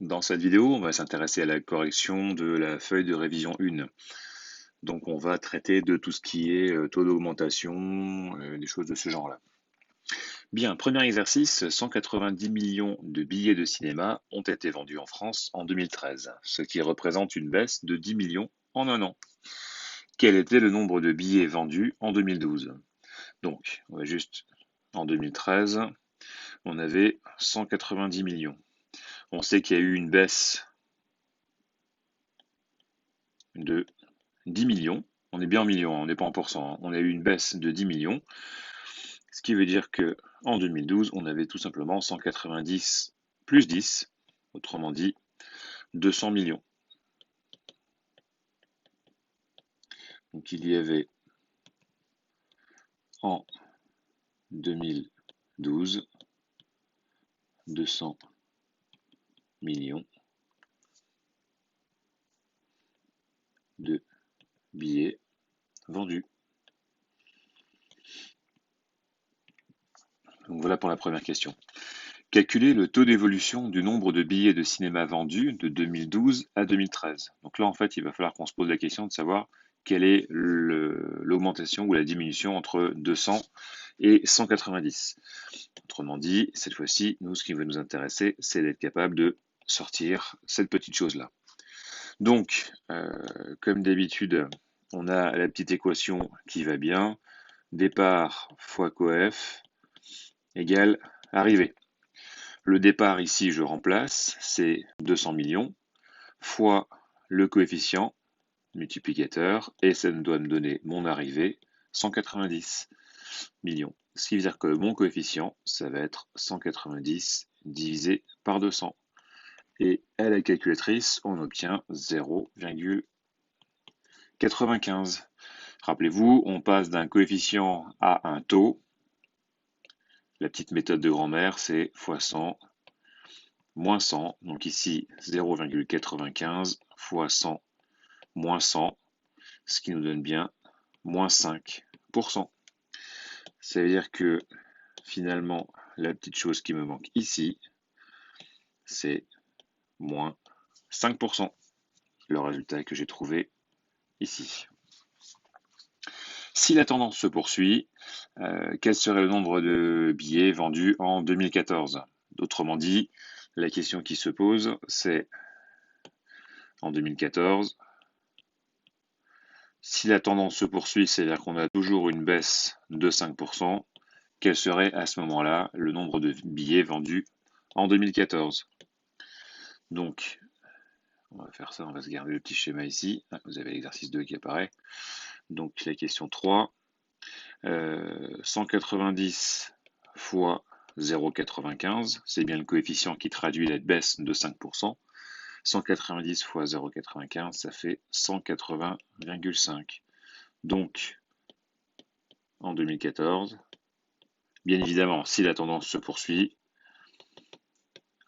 Dans cette vidéo, on va s'intéresser à la correction de la feuille de révision 1. Donc on va traiter de tout ce qui est taux d'augmentation, des choses de ce genre-là. Bien, premier exercice, 190 millions de billets de cinéma ont été vendus en France en 2013, ce qui représente une baisse de 10 millions en un an. Quel était le nombre de billets vendus en 2012? Donc, on va juste, en 2013, on avait 190 millions. On sait qu'il y a eu une baisse de 10 millions. On est bien en millions, on n'est pas en pourcent. On a eu une baisse de 10 millions, ce qui veut dire que en 2012, on avait tout simplement 190 plus 10, autrement dit 200 millions. Donc il y avait en 2012 200 millions de billets vendus. Donc voilà pour la première question. Calculer le taux d'évolution du nombre de billets de cinéma vendus de 2012 à 2013. Donc là, en fait, il va falloir qu'on se pose la question de savoir quelle est l'augmentation ou la diminution entre 200 et 190. Autrement dit, cette fois-ci, nous, ce qui va nous intéresser, c'est d'être capable de sortir cette petite chose-là. Donc, comme d'habitude, on a la petite équation qui va bien. Départ fois coef égale arrivée. Le départ ici, je remplace, c'est 200 millions, fois le coefficient multiplicateur, et ça doit me donner mon arrivée, 190 millions. Ce qui veut dire que mon coefficient, ça va être 190 divisé par 200. Et à la calculatrice, on obtient 0,95. Rappelez-vous, on passe d'un coefficient à un taux. La petite méthode de grand-mère, c'est fois 100 moins 100. Donc ici, 0,95 fois 100 moins 100, ce qui nous donne bien moins 5%. Ça veut dire que finalement, la petite chose qui me manque ici, c'est moins 5%. Le résultat que j'ai trouvé ici. Si la tendance se poursuit, quel serait le nombre de billets vendus en 2014? Autrement dit, la question qui se pose, c'est en 2014, si la tendance se poursuit, c'est-à-dire qu'on a toujours une baisse de 5%, quel serait à ce moment-là le nombre de billets vendus en 2014? Donc, on va faire ça, on va se garder le petit schéma ici. Vous avez l'exercice 2 qui apparaît. Donc la question 3, 190 fois 0,95, c'est bien le coefficient qui traduit la baisse de 5%. 190 fois 0,95, ça fait 180,5. Donc, en 2014, bien évidemment, si la tendance se poursuit,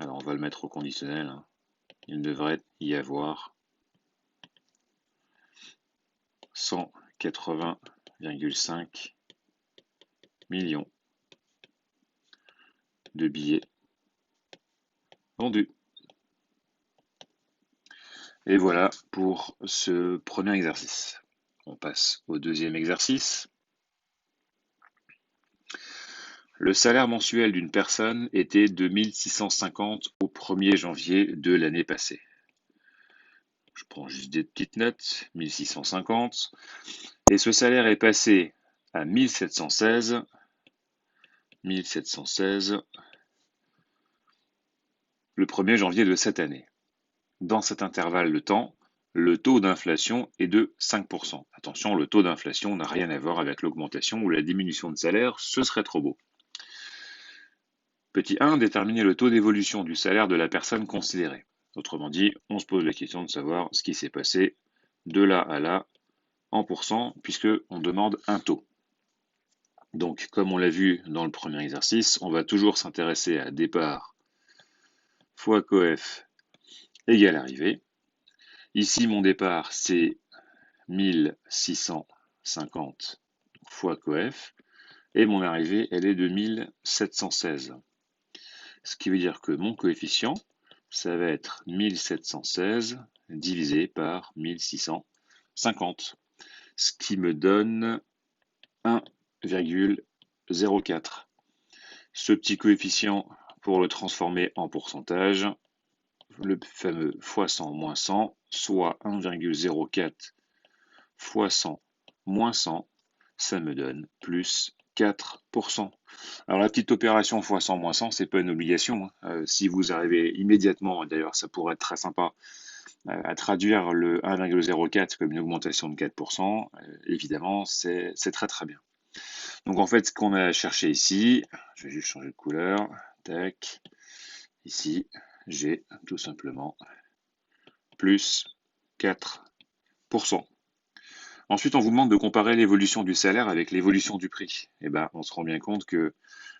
alors on va le mettre au conditionnel, hein, il devrait y avoir 180,5 millions de billets vendus. Et voilà pour ce premier exercice. On passe au deuxième exercice. Le salaire mensuel d'une personne était de 1650 au 1er janvier de l'année passée. Je prends juste des petites notes, 1650. Et ce salaire est passé à 1716 le 1er janvier de cette année. Dans cet intervalle de temps, le taux d'inflation est de 5%. Attention, le taux d'inflation n'a rien à voir avec l'augmentation ou la diminution de salaire, ce serait trop beau. Petit 1, déterminer le taux d'évolution du salaire de la personne considérée. Autrement dit, on se pose la question de savoir ce qui s'est passé de là à là en pourcent, puisqu'on demande un taux. Donc, comme on l'a vu dans le premier exercice, on va toujours s'intéresser à départ fois coef égale arrivée. Ici, mon départ, c'est 1650 fois coef, et mon arrivée, elle est de 1716. Ce qui veut dire que mon coefficient, ça va être 1716 divisé par 1650, ce qui me donne 1,04. Ce petit coefficient, pour le transformer en pourcentage, le fameux fois 100 moins 100, soit 1,04 fois 100 moins 100, ça me donne plus 4%. Alors la petite opération fois 100 moins 100, c'est pas une obligation, hein. Si vous arrivez immédiatement, d'ailleurs ça pourrait être très sympa, à traduire le 1,04 comme une augmentation de 4%, évidemment c'est très très bien. Donc en fait ce qu'on a cherché ici, je vais juste changer de couleur, tac, ici j'ai tout simplement plus 4%. Ensuite, on vous demande de comparer l'évolution du salaire avec l'évolution du prix. Et ben, on se rend bien compte que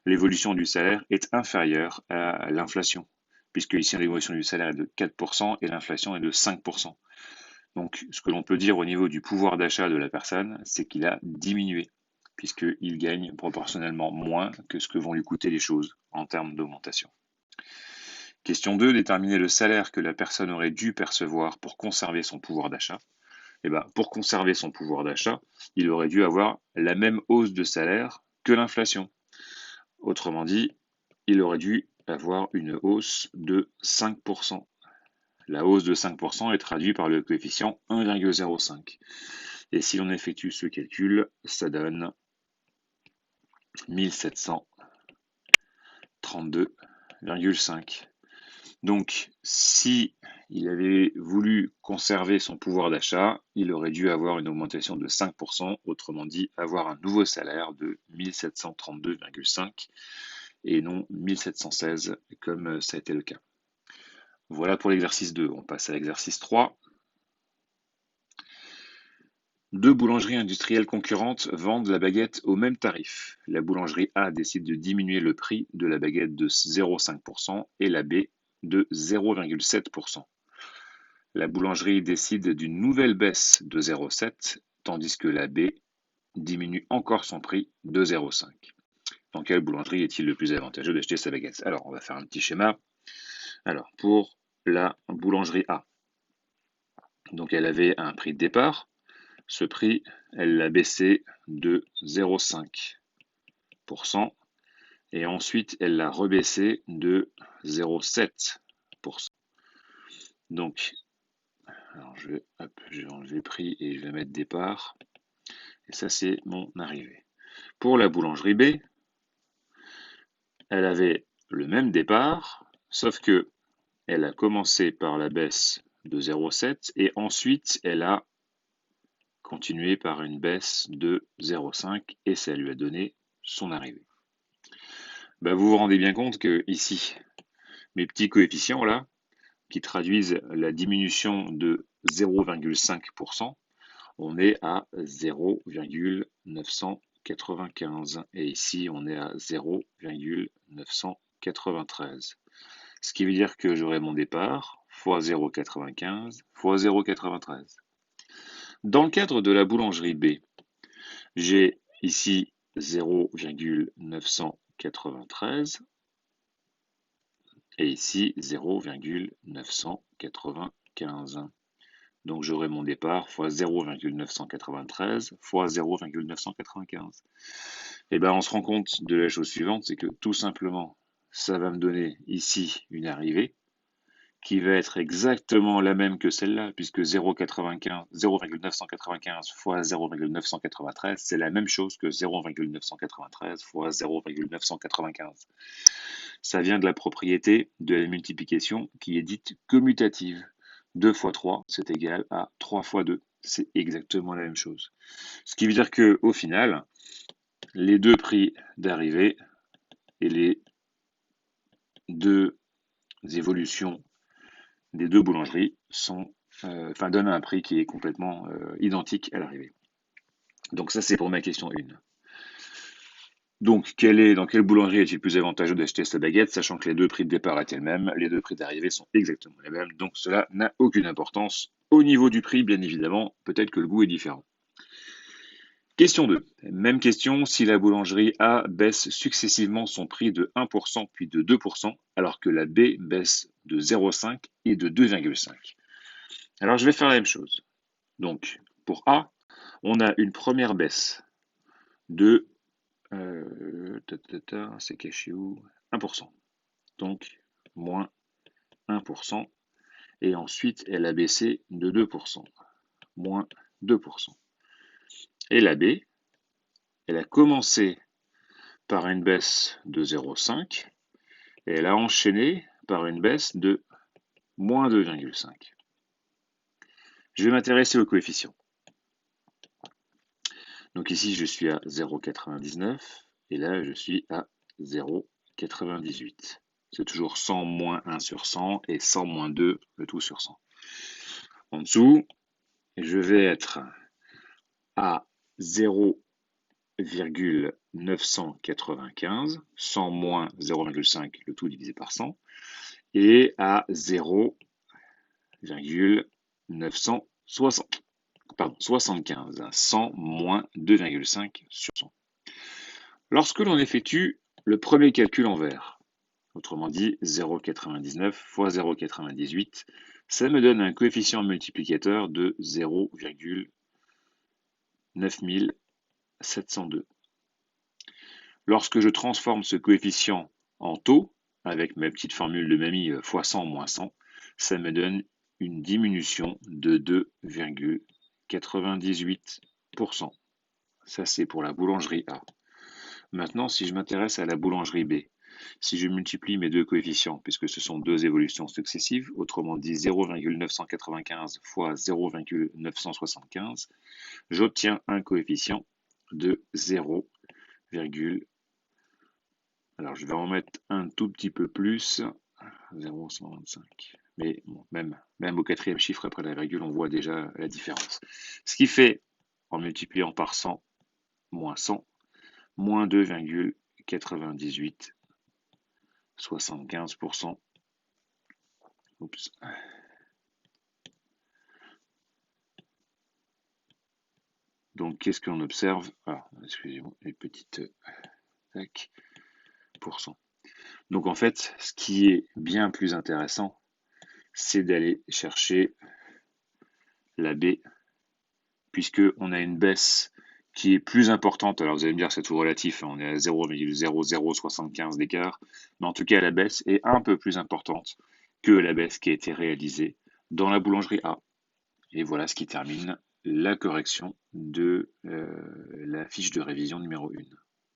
l'évolution du salaire est inférieure à l'inflation, puisque ici l'évolution du salaire est de 4% et l'inflation est de 5%. Donc, ce que l'on peut dire au niveau du pouvoir d'achat de la personne, c'est qu'il a diminué, puisqu'il gagne proportionnellement moins que ce que vont lui coûter les choses en termes d'augmentation. Question 2, déterminer le salaire que la personne aurait dû percevoir pour conserver son pouvoir d'achat. Eh ben, pour conserver son pouvoir d'achat, il aurait dû avoir la même hausse de salaire que l'inflation. Autrement dit, il aurait dû avoir une hausse de 5%. La hausse de 5% est traduite par le coefficient 1,05. Et si l'on effectue ce calcul, ça donne 1732,5. Donc, si il avait voulu conserver son pouvoir d'achat, il aurait dû avoir une augmentation de 5%, autrement dit, avoir un nouveau salaire de 1732,5 et non 1716 comme ça a été le cas. Voilà pour l'exercice 2. On passe à l'exercice 3. Deux boulangeries industrielles concurrentes vendent la baguette au même tarif. La boulangerie A décide de diminuer le prix de la baguette de 0,5% et la B de 0,7%. La boulangerie décide d'une nouvelle baisse de 0,7, tandis que la B diminue encore son prix de 0,5. Dans quelle boulangerie est-il le plus avantageux d'acheter sa baguette? Alors, on va faire un petit schéma. Alors, pour la boulangerie A, donc elle avait un prix de départ. Ce prix, elle l'a baissé de 0,5%. Et ensuite, elle l'a rebaissé de 0,7%. Donc, alors je vais enlever prix et je vais mettre départ. Et ça, c'est mon arrivée. Pour la boulangerie B, elle avait le même départ, sauf que elle a commencé par la baisse de 0,7 et ensuite elle a continué par une baisse de 0,5 et ça lui a donné son arrivée. Ben, vous vous rendez bien compte que ici, mes petits coefficients là, qui traduisent la diminution de 0,5%, on est à 0,995 et ici on est à 0,993. Ce qui veut dire que j'aurai mon départ fois 0,95 fois 0,93. Dans le cadre de la boulangerie B, j'ai ici 0,993 et ici 0,995. Donc j'aurai mon départ fois 0,993 fois 0,995. Et bien on se rend compte de la chose suivante, c'est que tout simplement, ça va me donner ici une arrivée qui va être exactement la même que celle-là, puisque 0,995 fois 0,993, c'est la même chose que 0,993 fois 0,995. Ça vient de la propriété de la multiplication qui est dite commutative. 2 fois 3, c'est égal à 3 fois 2. C'est exactement la même chose. Ce qui veut dire qu'au final, les deux prix d'arrivée et les deux évolutions des deux boulangeries donnent un prix qui est complètement identique à l'arrivée. Donc ça, c'est pour ma question 1. Donc, dans quelle boulangerie est-il plus avantageux d'acheter sa baguette, sachant que les deux prix de départ étaient les mêmes, les deux prix d'arrivée sont exactement les mêmes, donc cela n'a aucune importance. Au niveau du prix, bien évidemment, peut-être que le goût est différent. Question 2. Même question, si la boulangerie A baisse successivement son prix de 1% puis de 2%, alors que la B baisse de 0,5 et de 2,5. Alors je vais faire la même chose. Donc pour A, on a une première baisse de c'est caché où 1%. Donc moins 1%. Et ensuite, elle a baissé de 2%, moins 2%. Et la B, elle a commencé par une baisse de 0,5 et elle a enchaîné par une baisse de moins 2,5. Je vais m'intéresser aux coefficients. Donc ici, je suis à 0,99 et là, je suis à 0,98. C'est toujours 100 moins 1 sur 100 et 100 moins 2, le tout sur 100. En dessous, je vais être à 0,995, 100 moins 0,5, le tout divisé par 100, et à 0,975, 100 moins 2,5 sur 100. Lorsque l'on effectue le premier calcul en vert, autrement dit 0,99 fois 0,98, ça me donne un coefficient multiplicateur de 0,9702. Lorsque je transforme ce coefficient en taux, avec ma petite formule de mamie fois 100 moins 100, ça me donne une diminution de 2,98%. Ça, c'est pour la boulangerie A. Maintenant, si je m'intéresse à la boulangerie B, si je multiplie mes deux coefficients, puisque ce sont deux évolutions successives, autrement dit 0,995 fois 0,975, j'obtiens un coefficient de 0, alors je vais en mettre un tout petit peu plus, 0,125. Mais bon, même au quatrième chiffre après la virgule, on voit déjà la différence. Ce qui fait, en multipliant par 100, moins 100, moins 2,98, 75%. Oups. Donc, qu'est-ce qu'on observe? Ah, excusez-moi, les petites pourcents. Donc, en fait, ce qui est bien plus intéressant, c'est d'aller chercher la B, puisqu'on a une baisse qui est plus importante. Alors, vous allez me dire, c'est tout relatif, on est à 0,0075 d'écart, mais en tout cas, la baisse est un peu plus importante que la baisse qui a été réalisée dans la boulangerie A. Et voilà ce qui termine la correction de la fiche de révision numéro 1.